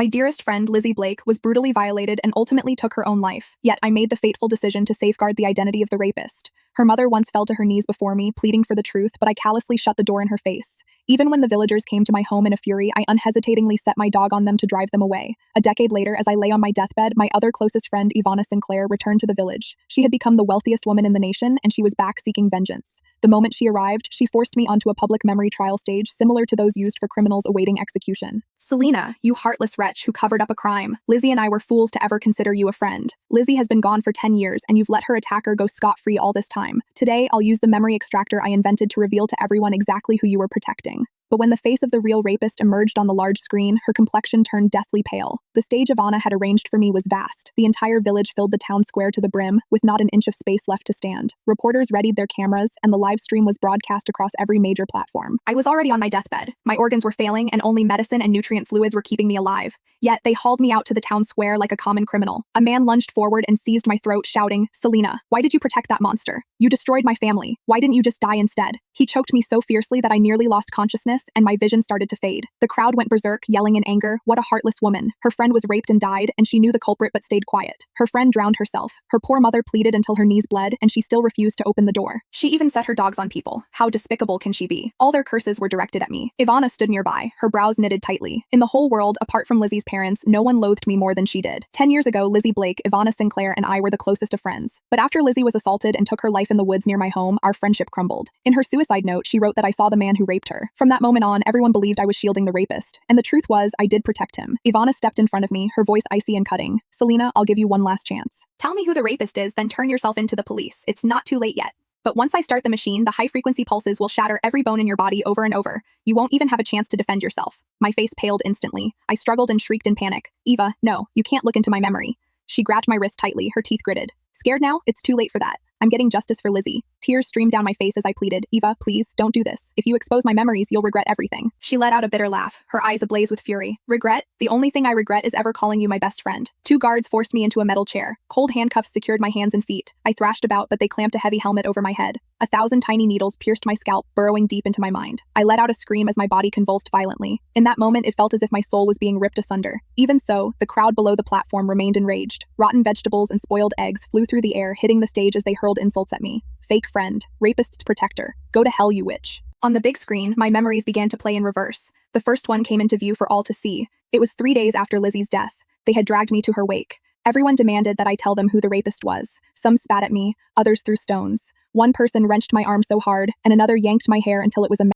My dearest friend, Lizzie Blake, was brutally violated and ultimately took her own life. Yet I made the fateful decision to safeguard the identity of the rapist. Her mother once fell to her knees before me, pleading for the truth, but I callously shut the door in her face. Even when the villagers came to my home in a fury, I unhesitatingly set my dog on them to drive them away. A decade later, as I lay on my deathbed, my other closest friend, Ivana Sinclair, returned to the village. She had become the wealthiest woman in the nation, and she was back seeking vengeance. The moment she arrived, she forced me onto a public memory trial stage similar to those used for criminals awaiting execution. Selena, you heartless wretch who covered up a crime. Lizzie and I were fools to ever consider you a friend. Lizzie has been gone for 10 years, and you've let her attacker go scot-free all this time. Today, I'll use the memory extractor I invented to reveal to everyone exactly who you were protecting. But when the face of the real rapist emerged on the large screen, her complexion turned deathly pale. The stage Ivana had arranged for me was vast. The entire village filled the town square to the brim, with not an inch of space left to stand. Reporters readied their cameras, and the live stream was broadcast across every major platform. I was already on my deathbed. My organs were failing, and only medicine and nutrient fluids were keeping me alive. Yet, they hauled me out to the town square like a common criminal. A man lunged forward and seized my throat, shouting, "Selena, why did you protect that monster? You destroyed my family. Why didn't you just die instead?" He choked me so fiercely that I nearly lost consciousness, and my vision started to fade. The crowd went berserk, yelling in anger, "What a heartless woman. Her friend was raped and died, and she knew the culprit but stayed quiet. Her friend drowned herself. Her poor mother pleaded until her knees bled, and she still refused to open the door. She even set her dogs on people. How despicable can she be?" All their curses were directed at me. Ivana stood nearby, her brows knitted tightly. In the whole world, apart from Lizzie's parents, no one loathed me more than she did. 10 years ago, Lizzie Blake, Ivana Sinclair, and I were the closest of friends. But after Lizzie was assaulted and took her life in the woods near my home, our friendship crumbled. In her suicide note, she wrote that I saw the man who raped her. From that moment on, everyone believed I was shielding the rapist. And the truth was, I did protect him. Ivana stepped in front of me, her voice icy and cutting. "Selena, I'll give you one last chance. Tell me who the rapist is, then turn yourself into the police. It's not too late yet. But once I start the machine, the high-frequency pulses will shatter every bone in your body over and over. You won't even have a chance to defend yourself." My face paled instantly. I struggled and shrieked in panic. "Eva, no, you can't look into my memory." She grabbed my wrist tightly, her teeth gritted. "Scared now? It's too late for that. I'm getting justice for Lizzie." Tears streamed down my face as I pleaded, "Eva, please, don't do this. If you expose my memories, you'll regret everything." She let out a bitter laugh, her eyes ablaze with fury. "Regret? The only thing I regret is ever calling you my best friend." Two guards forced me into a metal chair. Cold handcuffs secured my hands and feet. I thrashed about, but they clamped a heavy helmet over my head. 1,000 tiny needles pierced my scalp, burrowing deep into my mind. I let out a scream as my body convulsed violently. In that moment, it felt as if my soul was being ripped asunder. Even so, the crowd below the platform remained enraged. Rotten vegetables and spoiled eggs flew through the air, hitting the stage as they hurled insults at me. "Fake friend. Rapist's protector. Go to hell, you witch." On the big screen, my memories began to play in reverse. The first one came into view for all to see. It was 3 days after Lizzie's death. They had dragged me to her wake. Everyone demanded that I tell them who the rapist was. Some spat at me, others threw stones. One person wrenched my arm so hard, and another yanked my hair until it was a